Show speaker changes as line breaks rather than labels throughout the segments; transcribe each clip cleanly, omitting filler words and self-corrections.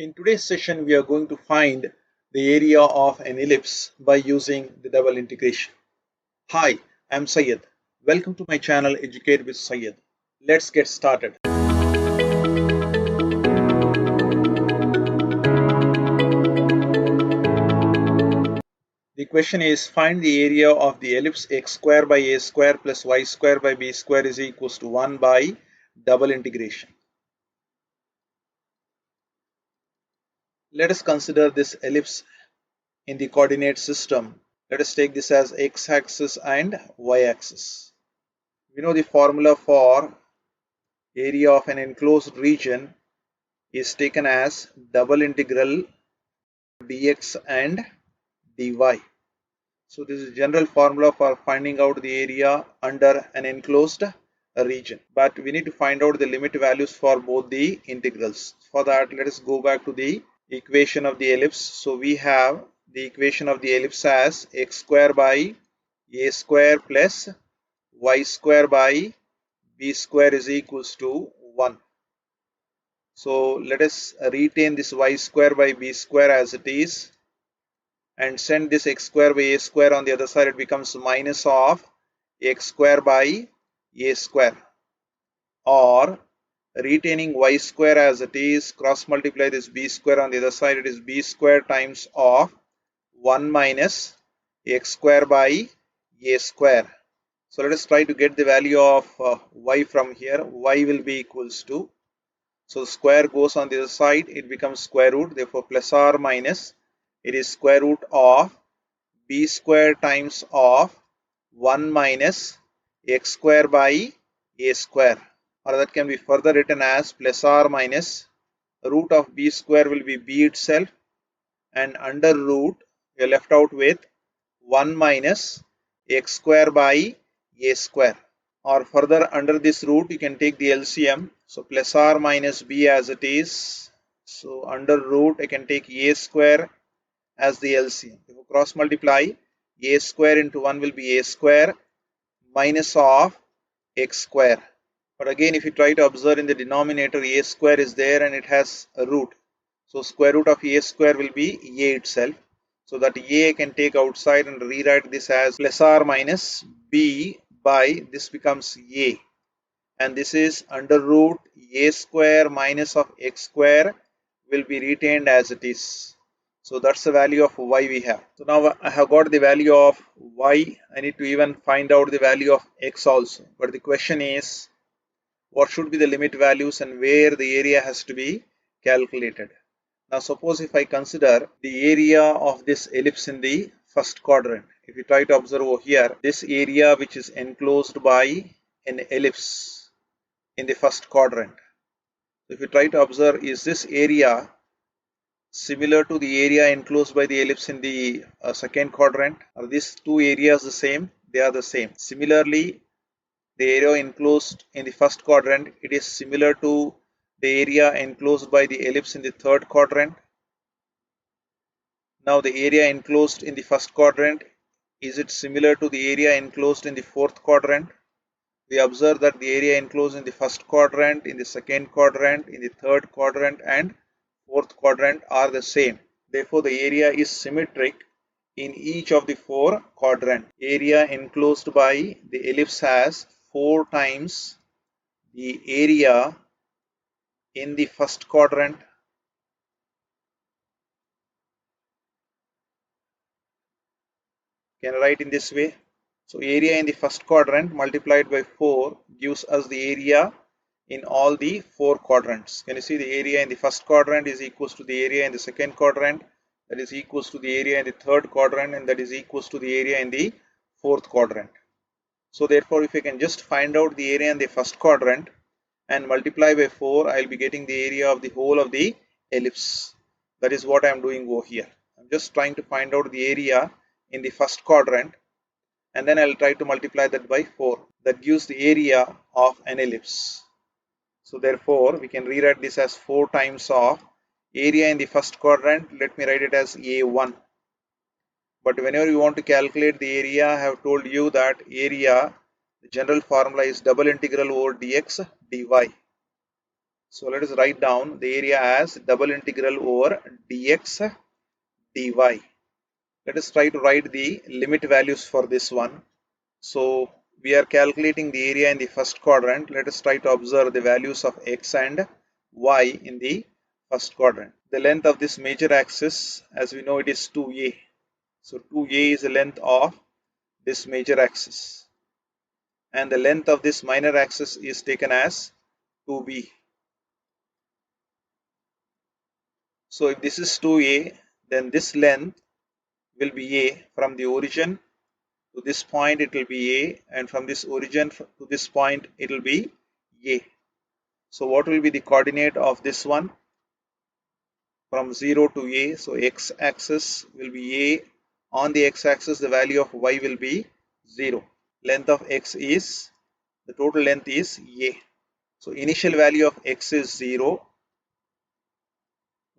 In today's session, we are going to find the area of an ellipse by using the double integration. Hi, I'm Syed. Welcome to my channel Educate with Syed. Let's get started. The question is find the area of the ellipse x square by a square plus y square by b square is equals to 1 by double integration. Let us consider this ellipse in the coordinate system. Let us take this as x-axis and y-axis. We know the formula for area of an enclosed region is taken as double integral dx and dy. So this is general formula for finding out the area under an enclosed region. But we need to find out the limit values for both the integrals. For that, let us go back to the equation of the ellipse. So we have the equation of the ellipse as x square by a square plus y square by b square is equals to 1. So let us retain this y square by b square as it is and send this x square by a square on the other side. It becomes minus of x square by a square, or retaining y square as it is, cross multiply this b square on the other side. It is b square times of 1 minus x square by a square. So let us try to get the value of y from here. Y will be equals to, so the square goes on the other side, it becomes square root, therefore plus or minus, it is square root of b square times of 1 minus x square by a square, or that can be further written as plus or minus root of b square will be b itself, and under root we are left out with 1 minus x square by a square. Or further under this root you can take the LCM, so plus or minus b as it is, so under root I can take a square as the LCM. If you cross multiply, a square into 1 will be a square minus of x square. But again, if you try to observe in the denominator, a square is there and it has a root, so square root of a square will be a itself. So that a I can take outside and rewrite this as plus or minus b by, this becomes a, and this is under root a square minus of x square will be retained as it is. So that's the value of y we have. So now I have got the value of y. I need to even find out the value of x also. But the question is, what should be the limit values and where the area has to be calculated. Now suppose if I consider the area of this ellipse in the first quadrant. If you try to observe over here, this area which is enclosed by an ellipse in the first quadrant. If you try to observe, is this area similar to the area enclosed by the ellipse in the second quadrant? Are these two areas the same? They are the same. Similarly, the area enclosed in the first quadrant, it is similar to the area enclosed by the ellipse in the third quadrant. Now the area enclosed in the first quadrant, is it similar to the area enclosed in the fourth quadrant? We observe that the area enclosed in the first quadrant, in the second quadrant, in the third quadrant and fourth quadrant are the same. Therefore the area is symmetric in each of the four quadrants. Area enclosed by the ellipse has 4 times the area in the first quadrant. Can I write in this way? So area in the first quadrant multiplied by 4 gives us the area in all the 4 quadrants. Can you see the area in the first quadrant is equals to the area in the second quadrant, that is equals to the area in the third quadrant, and that is equals to the area in the fourth quadrant. So therefore if I can just find out the area in the first quadrant and multiply by 4, I will be getting the area of the whole of the ellipse. That is what I am doing over here. I am just trying to find out the area in the first quadrant, and then I will try to multiply that by 4. That gives the area of an ellipse. So therefore we can rewrite this as 4 times of area in the first quadrant. Let me write it as A1. But whenever you want to calculate the area, I have told you that area, the general formula is double integral over dx dy. So let us write down the area as double integral over dx dy. Let us try to write the limit values for this one. So we are calculating the area in the first quadrant. Let us try to observe the values of x and y in the first quadrant. The length of this major axis, as we know, it is 2a. So 2a is the length of this major axis, and the length of this minor axis is taken as 2b. So if this is 2a, then this length will be a. From the origin to this point it will be a, and from this origin to this point it will be a. So what will be the coordinate of this one? From 0 to a, so x axis will be a. On the x axis the value of y will be 0. Length of x is, the total length is a. So initial value of x is 0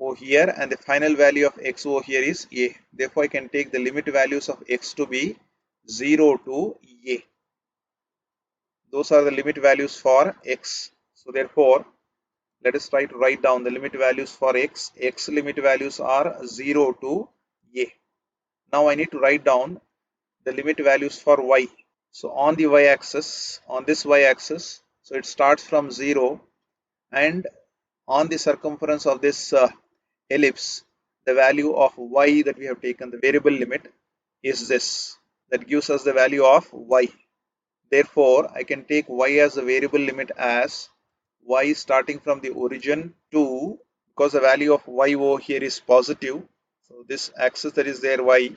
over here, and the final value of x over here is a. Therefore I can take the limit values of x to be 0 to a. Those are the limit values for x. So therefore let us try to write down the limit values for x. X limit values are 0 to a. Now I need to write down the limit values for y. So on the y-axis, on this y-axis, so it starts from 0, and on the circumference of this ellipse, the value of y that we have taken, the variable limit, is this. That gives us the value of y. Therefore, I can take y as the variable limit as y starting from the origin to, because the value of y over here is positive, so this axis that is there, y,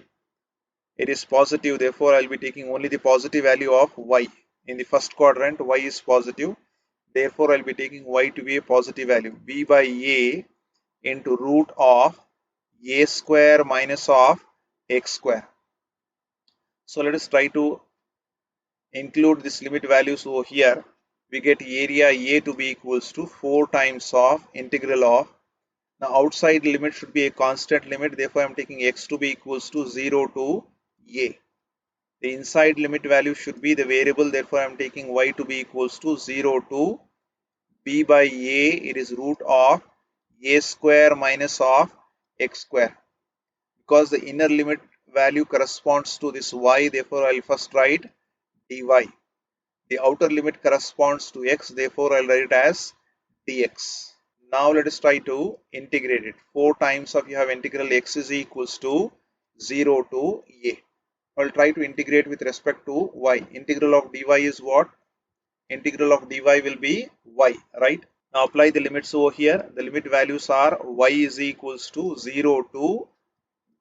it is positive. Therefore, I will be taking only the positive value of y. In the first quadrant, y is positive. Therefore, I will be taking y to be a positive value. B by a into root of a square minus of x square. So let us try to include this limit values over here. We get area a to be equals to 4 times of integral of. Now outside limit should be a constant limit. Therefore, I am taking x to be equals to 0 to a. The inside limit value should be the variable. Therefore, I am taking y to be equals to 0 to b by a. It is root of a square minus of x square. Because the inner limit value corresponds to this y, therefore I will first write dy. The outer limit corresponds to x, therefore I will write it as dx. Now let us try to integrate it. 4 times of, you have integral x is equals to 0 to a. I will try to integrate with respect to y. Integral of dy is what? Integral of dy will be y, right? Now apply the limits over here. The limit values are y is equals to 0 to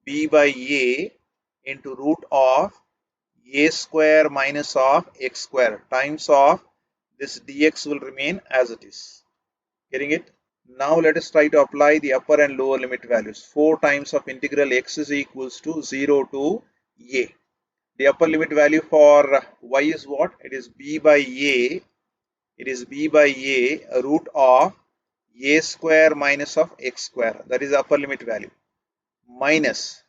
b by a into root of a square minus of x square times of this dx will remain as it is. Getting it? Now let us try to apply the upper and lower limit values. 4 times of integral x is equals to 0 to a. The upper limit value for y is what? It is b by a. It is b by a root of a square minus of x square. That is the upper limit value. Minus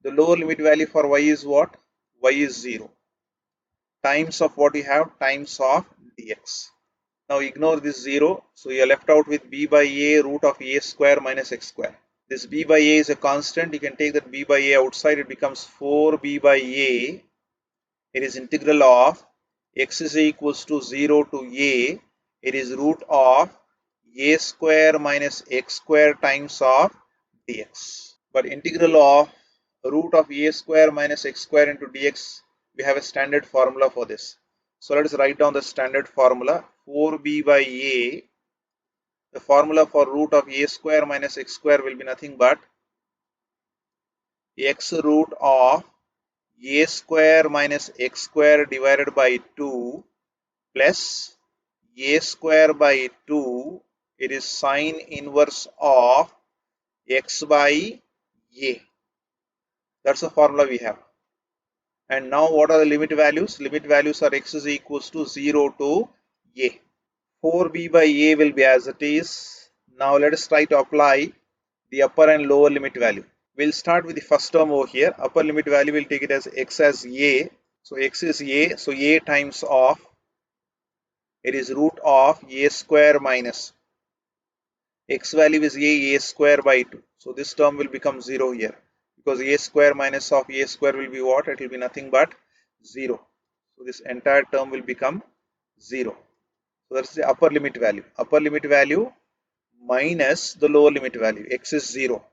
the lower limit value for y is what? Y is 0. Times of what we have? Times of dx. Now ignore this 0. So you are left out with b by a root of a square minus x square. This b by a is a constant. You can take that b by a outside. It becomes 4b by a. It is integral of x is equals to 0 to a. It is root of a square minus x square times of dx. But integral of root of a square minus x square into dx, we have a standard formula for this. So let us write down the standard formula. 4b by a. The formula for root of a square minus x square will be nothing but x root of a square minus x square divided by 2 plus a square by 2. It is sine inverse of x by a. That's the formula we have. And now what are the limit values? Limit values are x is equals to 0 to a. 4b by a will be as it is. Now let us try to apply the upper and lower limit value. We'll start with the first term over here. Upper limit value, will take it as x as a. So x is a. So a times of, it is root of a square minus. X value is a square by 2. So this term will become 0 here, because a square minus of a square will be what? It will be nothing but 0. So this entire term will become 0. So that's the upper limit value. Upper limit value minus the lower limit value. X is 0.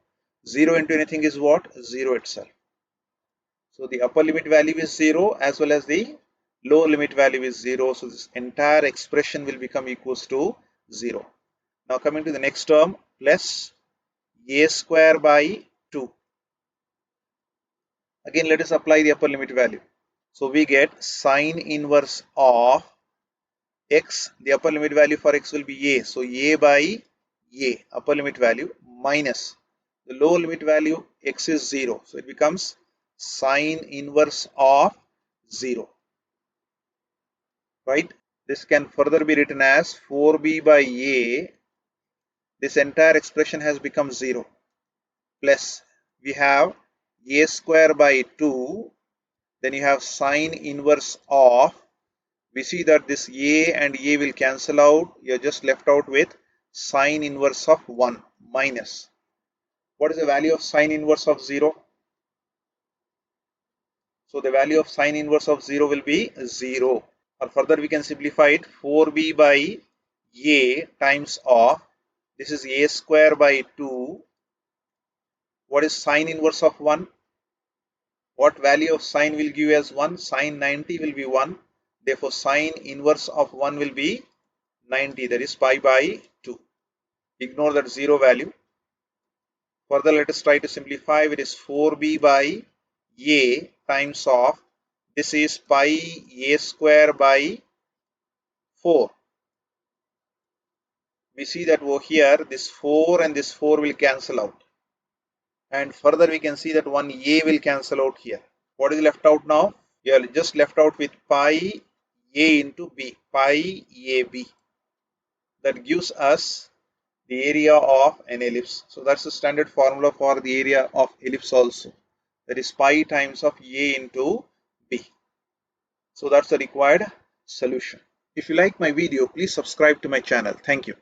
0 into anything is what? 0 itself. So the upper limit value is 0 as well as the lower limit value is 0. So this entire expression will become equals to 0. Now coming to the next term, plus a square by 2. Again, let us apply the upper limit value. So we get sine inverse of x. The upper limit value for x will be a. So a by a, upper limit value, minus the lower limit value, x is 0. So it becomes sine inverse of 0. Right? This can further be written as 4b by a. This entire expression has become 0. Plus we have a square by 2. Then you have sine inverse of. We see that this a and a will cancel out. You're just left out with sine inverse of 1 minus. What is the value of sine inverse of 0? So the value of sine inverse of 0 will be 0. Or further we can simplify it, 4b by a times of, this is a square by 2. What is sine inverse of 1? What value of sine will give as 1? Sine 90 will be 1. Therefore sine inverse of 1 will be 90, that is pi by 2. Ignore that 0 value. Further let us try to simplify. It is 4b by a times of, this is pi a square by 4. We see that over here this 4 and this 4 will cancel out. And further we can see that one a will cancel out here. What is left out now? You are just left out with pi a into b, pi ab. That gives us the area of an ellipse. So that's the standard formula for the area of ellipse also. That is pi times of a into b. So that's the required solution. If you like my video, please subscribe to my channel. Thank you.